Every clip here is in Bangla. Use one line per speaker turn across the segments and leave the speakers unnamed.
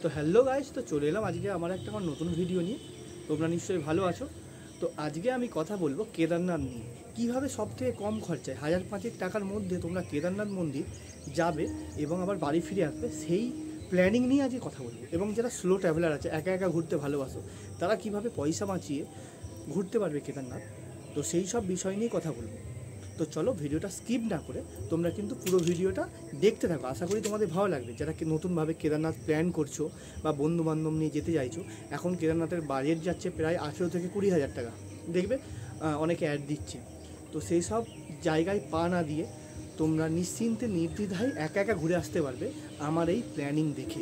তো হ্যালো গাইস, তো চলে এলাম আজকে আমার নতুন ভিডিও নিয়ে। তোমরা নিশ্চয়ই ভালো আছো। তো আজকে আমি কথা বলবো কেদারনাথ নিয়ে, কীভাবে সবথেকে কম খরচায় 1000-5 টাকার মধ্যে তোমরা কেদারনাথ মন্দির যাবে এবং আবার বাড়ি ফিরে আসবে, সেই প্ল্যানিং নিয়ে আজকে কথা বলবো। এবং যারা স্লো ট্রাভেলার আছে, একা একা ঘুরতে ভালোবাসো, তারা কীভাবে পয়সা বাঁচিয়ে ঘুরতে পারবে কেদারনাথ, তো সেই সব বিষয় নিয়ে কথা বলবো। তো চলো ভিডিওটা স্কিপ না করে তোমরা কিন্তু পুরো ভিডিওটা দেখতে থাকো। আশা করি তোমাদের ভালো লাগবে। যারা নতুনভাবে কেদারনাথ প্ল্যান করছো বা বন্ধুবান্ধব নিয়ে যেতে চাইছো, এখন কেদারনাথের বাজেট যাচ্ছে প্রায় 18 থেকে 20,000 টাকা। দেখবে অনেকে অ্যাড দিচ্ছে। তো সেই সব জায়গায় পা না দিয়ে তোমরা নিশ্চিন্তে নির্দ্বিধায় একা একা ঘুরে আসতে পারবে আমার এই প্ল্যানিং দেখে।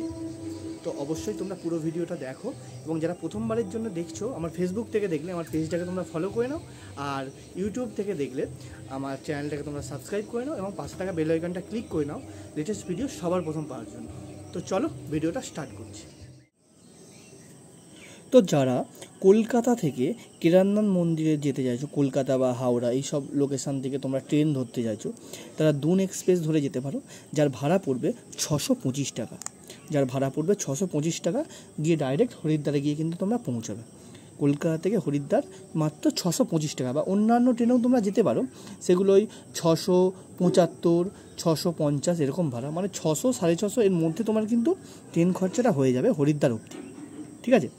তো অবশ্যই তোমরা পুরো ভিডিওটা দেখো। এবং যারা প্রথমবারের জন্য দেখছো, আমার ফেসবুক থেকে দেখলে আমার পেজটাকে তোমরা ফলো করে নাও, আর ইউটিউব থেকে দেখলে আমার চ্যানেলটাকে তোমরা সাবস্ক্রাইব করে নাও এবং 5 টাকা বেল আইকনটা ক্লিক করে নাও লেটেস্ট ভিডিও সবার প্রথম পাওয়ার জন্য। তো চলো ভিডিওটা স্টার্ট করছি। তো যারা কলকাতা থেকে কেদারনাথ মন্দিরে যেতে চাইছো, কলকাতা বা হাওড়া এই সব লোকেশান থেকে তোমরা ট্রেন ধরতে চাইছো, তারা দুন এক্সপ্রেস ধরে যেতে পারো, যার ভাড়া পড়বে 625 টাকা। যার ভাড়া পড়বে 625 টাকা, গিয়ে ডাইরেক্ট হরিদ্বারে গিয়ে কিন্তু তোমরা পৌঁছাবে। কলকাতা থেকে হরিদ্বার মাত্র 625 টাকা। বা অন্যান্য ট্রেনেও তোমরা যেতে পারো, সেগুলো ওই 675, 650 এরকম ভাড়া, মানে 600, 650 এর মধ্যে তোমার কিন্তু ট্রেন খরচাটা হয়ে যাবে হরিদ্বার অবধি। ঠিক আছে।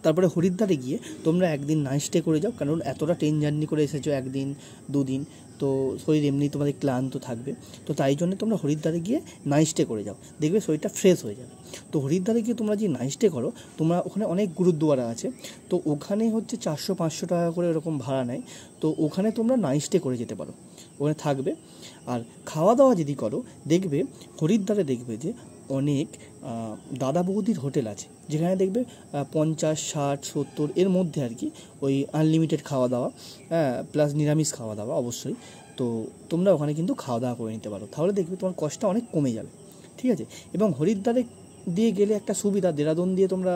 তারপরে হরিদ্বারে গিয়ে তোমরা একদিন নাইট স্টে করে যাও, কারণ এতটা ট্রেন জার্নি করে এসেছো, একদিন দুদিন, তো শরীর এমনি তোমাদের ক্লান্ত থাকবে। তো তাই জন্য তোমরা হরিদ্বারে গিয়ে নাইট স্টে করে যাও, দেখবে শরীরটা ফ্রেশ হয়ে যাবে। তো হরিদ্বারে গিয়ে তোমরা যে নাইট স্টে করো, তোমরা ওখানে অনেক গুরুদ্বারা আছে, তো ওখানে হচ্ছে 400-500 টাকা করে এরকম ভাড়া নেয়। তো ওখানে তোমরা নাইট স্টে করে যেতে পারো, ওখানে থাকবে। আর খাওয়া দাওয়া যদি করো, দেখবে হরিদ্বারে দেখবে যে অনেক দাদা বৌদির হোটেল আছে, যেখানে দেখবে 50, 60, 70 এর মধ্যে আর কি, ওই আনলিমিটেড খাওয়া দাওয়া, প্লাস নিরামিষ খাওয়া দাওয়া অবশ্যই। তো তোমরা ওখানে কিন্তু খাওয়া দাওয়া করে নিতে পারো, তাহলে দেখবে তোমার কষ্টটা অনেক কমে যাবে। ঠিক আছে। এবং হরিদ্বারে দিয়ে গেলে একটা সুবিধা, দেরাদুন দিয়ে তোমরা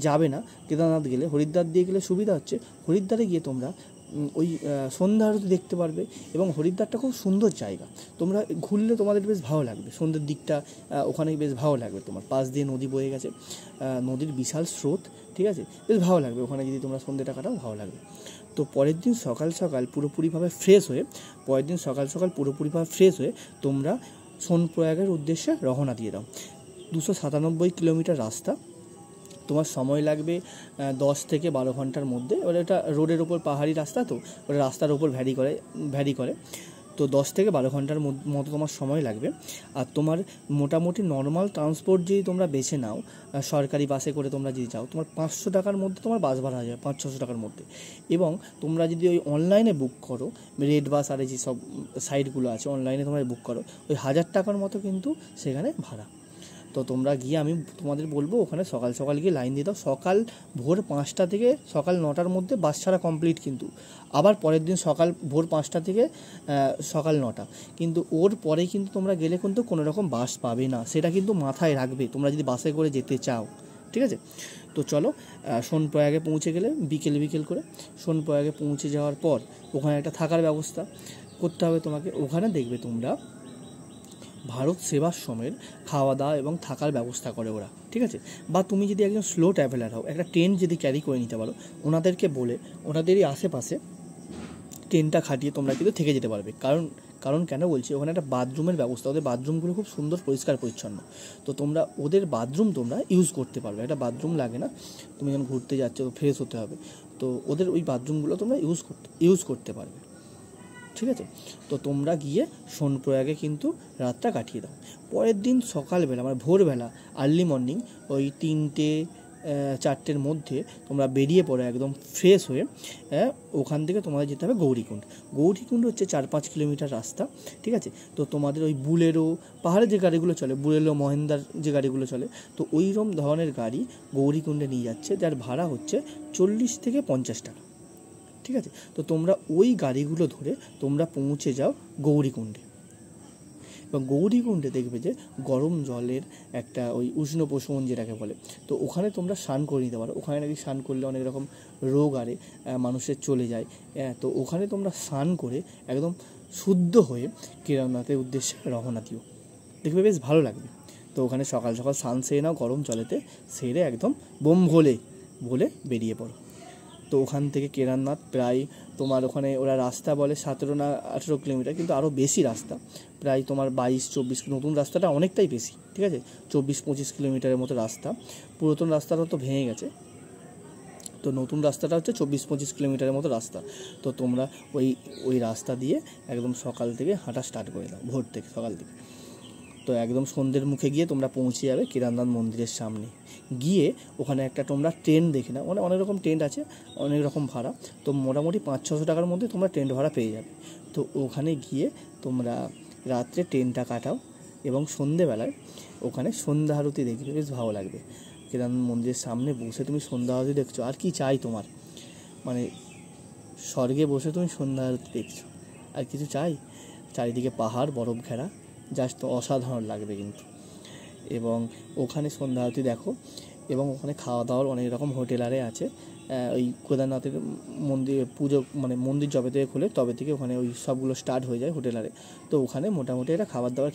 যাবে না, কেদারনাথ গেলে হরিদ্বার দিয়ে গেলে সুবিধা হচ্ছে, হরিদ্বারে গিয়ে তোমরা ওই সন্ধ্যা আরতি দেখতে পারবে। এবং হরিদ্বারটা খুব সুন্দর জায়গা, তোমরা ঘুরলে তোমাদের বেশ ভালো লাগবে। সন্ধ্যের দিকটা ওখানে বেশ ভালো লাগবে, তোমার পাশ দিয়ে নদী বয়ে গেছে, নদীর বিশাল স্রোত। ঠিক আছে, বেশ ভালো লাগবে ওখানে যদি তোমরা সন্ধ্যেটা কাটাও, ভালো লাগবে। তো পরের দিন সকাল সকাল পুরোপুরিভাবে ফ্রেশ হয়ে তোমরা সোনপ্রয়াগের উদ্দেশ্যে রওনা দিয়ে দাও। 297 কিলোমিটার রাস্তা, তোমার সময় লাগবে 10 থেকে 12 ঘন্টার মধ্যে। ওটা রোডের ওপর পাহাড়ি রাস্তা, তো ওটা রাস্তার ওপর ভ্যারি করে। তো 10 থেকে 12 ঘন্টার মতো তোমার সময় লাগবে। আর তোমার মোটামুটি নর্মাল ট্রান্সপোর্ট যদি তোমরা বেছে নাও, সরকারি বাসে করে তোমরা যদি যাও, তোমার 500 টাকার মধ্যে তোমার বাস ভাড়া হয়ে যাবে, 500-600 টাকার মধ্যে। এবং তোমরা যদি ওই অনলাইনে বুক করো, রেড বাস আর যে সব সাইটগুলো আছে, অনলাইনে তোমরা বুক করো, ওই 1000 টাকার মতো কিন্তু সেখানে ভাড়া। তো তোমরা গিয়ে, আমি তোমাদের বলবো, ওখানে সকাল সকাল গিয়ে লাইন দিয়ে দাও। সকাল ভোর 5টা থেকে সকাল 9টার মধ্যে বাস ছাড়া কমপ্লিট কিন্তু। আবার পরের দিন সকাল ভোর 5টা থেকে সকাল 9টা, কিন্তু ওর পরে কিন্তু তোমরা গেলে কিন্তু কোনো রকম বাস পাবে না, সেটা কিন্তু মাথায় রাখবে তোমরা যদি বাসে করে যেতে চাও। ঠিক আছে। তো চলো, সোনপ্রয়াগে পৌঁছে গেলে বিকেল করে সোনপ্রয়াগে পৌঁছে যাওয়ার পর ওখানে একটা থাকার ব্যবস্থা করতে হবে তোমাকে। ওখানে দেখবে তোমরা ভারত সেবাশ্রমের খাওয়া দাওয়া এবং থাকার ব্যবস্থা করে ওরা। ঠিক আছে। বা তুমি যদি একজন স্লো ট্রাভেলার হও, একটা ট্রেন যদি ক্যারি করে নিতে পারো, ওনাদেরকে বলে ওনাদেরই আশেপাশে ট্রেনটা খাটিয়ে তোমরা কিন্তু থেকে যেতে পারবে। কারণ কেন বলছি, ওখানে একটা বাথরুমের ব্যবস্থা, ওদের বাথরুমগুলো খুব সুন্দর পরিষ্কার পরিচ্ছন্ন। তো তোমরা ওদের বাথরুম তোমরা ইউজ করতে পারবে, একটা বাথরুম লাগে না, তুমি যখন ঘুরতে যাচ্ছ তো ফ্রেশ হতে হবে, তো ওদের ওই বাথরুমগুলো তোমরা ইউজ করতে পারবে। ঠিক আছে। তো তোমরা গিয়ে সোনপ্রয়াগে কিন্তু রাতটা কাটিয়ে দাও। পরের দিন সকালবেলা, মানে ভোরবেলা, আর্লি মর্নিং, ওই 3টে-4টের মধ্যে তোমরা বেরিয়ে পড়ো একদম ফ্রেশ হয়ে। ওখান থেকে তোমাদের যেতে হবে গৌরীকুণ্ড হচ্ছে 4-5 কিলোমিটার রাস্তা। ঠিক আছে। তো তোমাদের ওই বুলেরো, পাহাড়ে যে গাড়িগুলো চলে, বুলেরো, মহেন্দ্রার যে গাড়িগুলো চলে, তো ওইরকম ধরনের গাড়ি গৌরীকুণ্ডে নিয়ে যাচ্ছে, যার ভাড়া হচ্ছে 40 থেকে 50 টাকা। ঠিক আছে। তো তোমরা ওই গাড়িগুলো ধরে তোমরা পৌঁছে যাও গৌরীকুণ্ডে। এবং গৌরীকুণ্ডে দেখবে যে গরম জলের একটা ওই উষ্ণ প্রশমন যেটাকে বলে, তো ওখানে তোমরা স্নান করে নিতে পারো। ওখানে নাকি স্নান করলে অনেক রকম রোগ মানুষের চলে যায়। তো ওখানে তোমরা স্নান করে একদম শুদ্ধ হয়ে কেদারনাথের উদ্দেশ্যে রওনা দিও, দেখবে বেশ ভালো লাগবে। তো ওখানে সকাল সকাল স্নান সেরে নাও গরম জলেতে, সেরে একদম বোম ভোলে বলে বেরিয়ে পড়ো। তো ওখান থেকে কেদারনাথ প্রায় তোমার ওখানে ওরা রাস্তা বলে 17 না 18 কিলোমিটার, কিন্তু আরও বেশি রাস্তা, প্রায় তোমার 22-24, নতুন রাস্তাটা অনেকটাই বেশি, ঠিক আছে, 24-25 কিলোমিটারের মতো রাস্তা। পুরাতন রাস্তাটা তো ভেঙে গেছে, তো নতুন রাস্তাটা হচ্ছে 24-25 কিলোমিটারের মতো রাস্তা। তো তোমরা ওই রাস্তা দিয়ে একদম সকাল থেকে হাঁটা স্টার্ট করে দাও, ভোর থেকে, সকাল থেকে। তো একদম সন্ধ্যের মুখে গিয়ে তোমরা পৌঁছে যাবে কেদারনাথ মন্দিরের সামনে। গিয়ে ওখানে একটা তোমরা টেন্ট দেখে নাও, মানে অনেক রকম টেন্ট আছে, অনেক রকম ভাড়া, তো মোটামুটি 500-600 টাকার মধ্যে তোমরা টেন্ট ভাড়া পেয়ে যাবে। তো ওখানে গিয়ে তোমরা রাত্রে টেন্টটা কাটাও এবং সন্ধ্যেবেলায় ওখানে সন্ধ্যা আরতি দেখবে, বেশ ভালো লাগবে। কেদারনাথ মন্দিরের সামনে বসে তুমি সন্ধ্যা আরতি দেখছো, আর কি চাই তোমার, মানে স্বর্গে বসে তুমি সন্ধ্যা আরতি দেখছো, আর কিছু চাই? চারিদিকে পাহাড়, বরফ ঘেরা, জাস্ট অসাধারণ লাগবে কিন্তু। এবং ওখানে সন্ধ্যা আরতি দেখো, এবং ওখানে খাওয়া দাওয়ার অনেক রকম হোটেল আরে আছে। ওই কেদারনাথের মন্দির পুজো, মানে মন্দির যবে থেকে খোলে তবে থেকে ওখানে ওই সবগুলো স্টার্ট হয়ে যায় হোটেল আরে। তো ওখানে মোটামুটি একটা খাবার দাবার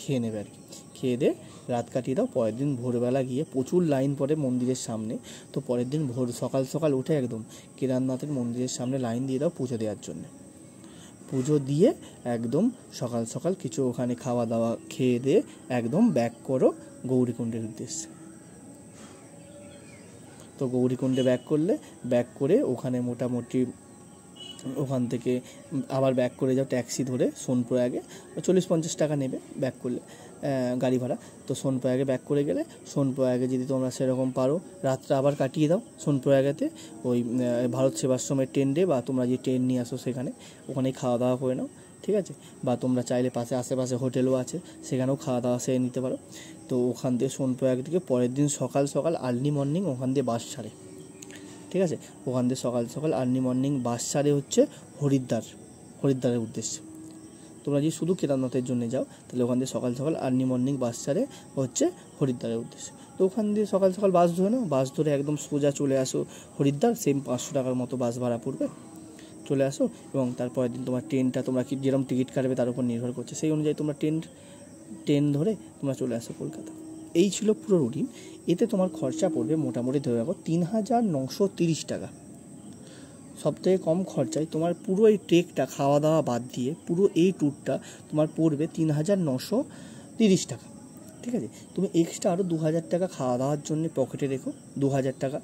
খেয়ে নেবে আর কি, খেয়ে দিয়ে রাত কাটিয়ে দাও। পরের দিন ভোরবেলা গিয়ে প্রচুর লাইন পড়ে মন্দিরের সামনে, তো পরের দিন সকাল সকাল উঠে একদম কেদারনাথের মন্দিরের সামনে লাইন দিয়ে দাও পুজো দেওয়ার জন্য। পুজো দিয়ে একদম সকাল সকাল কিছু ওখানে খাওয়া দাওয়া খেয়ে দিয়ে একদম ব্যাক করো গৌরীকুণ্ডের উদ্দেশ্যে। তো গৌরীকুণ্ডে ব্যাক করে ওখানে মোটামুটি ওখান থেকে আবার ব্যাক করে যাও ট্যাক্সি ধরে সোনপ্রয়াগে, 40-50 টাকা নেবে ব্যাক করলে গাড়ি ভাড়া। তো সোনপ্রয়াগে ব্যাক করে গেলে, সোনপ্রয়াগে যদি তোমরা সেরকম পারো রাতটা আবার কাটিয়ে দাও সোনপ্রয়াগেতে, ওই ভারত সেবাশ্রমের টেন্টে, বা তোমরা যে ট্রেন নিয়ে আসো সেখানে, ওখানেই খাওয়া দাওয়া করে নাও, ঠিক আছে। বা তোমরা চাইলে আশেপাশে হোটেলও আছে, সেখানেও খাওয়া দাওয়া সেরে নিতে পারো। তো ওখান থেকে সোনপ্রয়াগ থেকে পরের দিন সকাল সকাল আর্লি মর্নিং ওখান দিয়ে বাস ছাড়ে, ঠিক আছে। ওখান থেকে সকাল সকাল আর্লি মর্নিং বাস ছাড়ে হচ্ছে হরিদ্বারের উদ্দেশ্যে। তোমরা যদি শুধু কেদারনাথের জন্য যাও তাহলে ওখান থেকে সকাল সকাল আর্লি মর্নিং বাস ছাড়ে হচ্ছে হরিদ্বারের উদ্দেশ্যে। তো ওখান দিয়ে সকাল সকাল বাস ধরে নাও, বাস ধরে একদম সোজা চলে আসো হরিদ্বার, সেম 500 টাকার মতো বাস ভাড়া পড়বে, চলে আসো। এবং তারপরের দিন তোমার ট্রেনটা, তোমরা কি যেরকম টিকিট কাটবে তার উপর নির্ভর করছে, সেই অনুযায়ী তোমরা ট্রেন ধরে তোমরা চলে আসো কলকাতা। এই ছিল পুরো রুটিন। এতে তোমার খরচা পড়বে মোটামুটি ধরে রাখো 3,930 টাকা। সবথেকে কম খরচায় তোমার পুরো এই ট্রেকটা খাওয়া দাওয়া বাদ দিয়ে পুরো এই ট্যুরটা তোমার পড়বে 3,930 টাকা, ঠিক আছে। তুমি এক্সট্রা আরও 2,000 টাকা খাওয়া দাওয়ার জন্য পকেটে রেখো, 2,000 টাকা,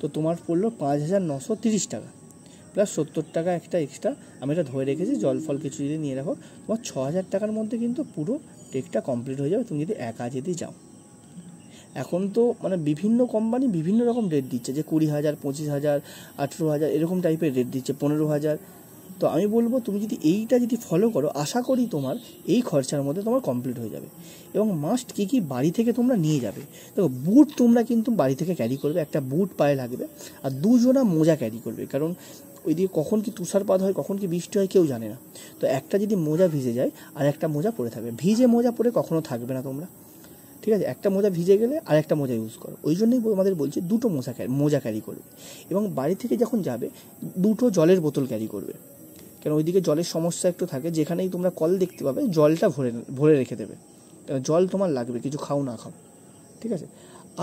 তো তোমার পড়লো 5,930 টাকা, প্লাস 70 টাকা একটা এক্সট্রা আমি এটা ধরে রেখেছি, জল ফল কিছু যদি নিয়ে রাখো, তোমার 6,000 টাকার মধ্যে কিন্তু পুরো ট্রেকটা কমপ্লিট হয়ে যাবে তুমি যদি একা যদি যাও। এখন তো মানে বিভিন্ন কোম্পানি বিভিন্ন রকম রেট দিচ্ছে, যে 20,000, 25,000, 18,000 এরকম টাইপের রেট দিচ্ছে, 15,000। তো আমি বলবো তুমি যদি এইটা যদি ফলো করো, আশা করি তোমার এই খরচার মধ্যে তোমার কমপ্লিট হয়ে যাবে। এবং মাস্ট কী বাড়ি থেকে তোমরা নিয়ে যাবে, দেখো বুট তোমরা কিন্তু বাড়ি থেকে ক্যারি করবে, একটা বুট পায়ে লাগবে, আর 2 জোড়া মোজা ক্যারি করবে, কারণ ওইদিকে কখন কি তুষারপাত হয়, কখন কি বৃষ্টি হয় কেউ জানে না। তো একটা যদি মোজা ভিজে যায় আর একটা মোজা পরে থাকবে, ভিজে মোজা পরে কখনো থাকবে না তোমরা, ঠিক আছে। একটা মোজা ভিজে গেলে আর একটা মোজা ইউজ করো, ওই জন্যই আমাদের বলছি 2টো মোজা ক্যারি করবে। এবং বাড়ি থেকে যখন যাবে 2টো জলের বোতল ক্যারি করবে, কারণ ওইদিকে জলের সমস্যা একটু থাকে, যেখানেই তোমরা কল দেখতে পাবে জলটা ভরে রেখে দেবে, কারণ জল তোমার লাগবে, কিছু খাও না খাও, ঠিক আছে।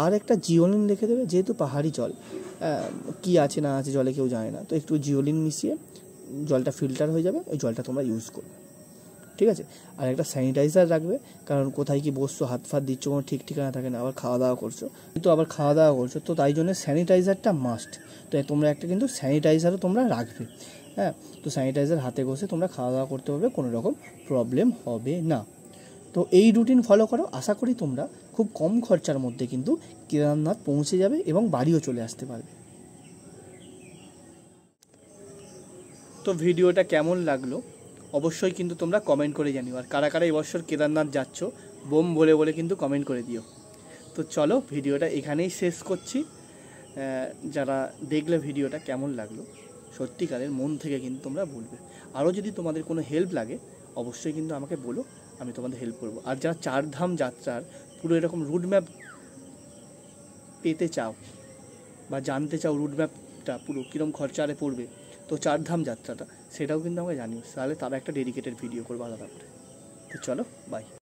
আর একটা জিওলিন রেখে দেবে, যেহেতু পাহাড়ি জল, কি আছে না আছে জলে কেউ জানে না, তো একটু জিওলিন মিশিয়ে জলটা ফিল্টার হয়ে যাবে, ওই জলটা তোমরা ইউজ করবে, ঠিক আছে। আর একটা স্যানিটাইজার রাখবে, কারণ কোথায় কি বসছো, হাত ফাত দিচ্ছ, কোনো ঠিক ঠিকানা থাকে না, আবার খাওয়া দাওয়া করছো, তো তাই জন্য স্যানিটাইজারটা মাস্ট। তো তোমরা একটা কিন্তু স্যানিটাইজারও তোমরা রাখবে, হ্যাঁ। তো স্যানিটাইজার হাতে ঘষে তোমরা খাওয়া দাওয়া করতে পারবে, কোনো রকম প্রবলেম হবে না। তো এই রুটিন ফলো করো, আশা করি তোমরা খুব কম খরচার মধ্যে কিন্তু কেদারনাথ পৌঁছে যাবে এবং বাড়িও চলে আসতে পারবে। তো ভিডিওটা কেমন লাগলো অবশ্যই কিন্তু তোমরা কমেন্ট করে জানিও, আর কারা কারা এবছর কেদারনাথ যাচ্ছ বোম বলে বলে কিন্তু কমেন্ট করে দিও। তো চলো ভিডিওটা এখানেই শেষ করছি। যারা দেখলে ভিডিওটা কেমন লাগলো সত্যিকারের মন থেকে কিন্তু তোমরা বলবে। আরও যদি তোমাদের কোনো হেল্প লাগে অবশ্যই কিন্তু আমাকে বলো, আমি তোমাদের হেল্প করব। আর যারা 4 ধাম যাত্রার পুরো এরকম রুট ম্যাপ পেতে চাও বা জানতে চাও রুট ম্যাপটা পুরো কীরকম খরচা আরে পড়বে, তো 4 ধাম যাত্রাটা সেটাও কিন্তু আমাকে জানিও, তাহলে তারা একটা ডেডিকেটেড ভিডিও করবো আলাদা করে। তো চলো বাই।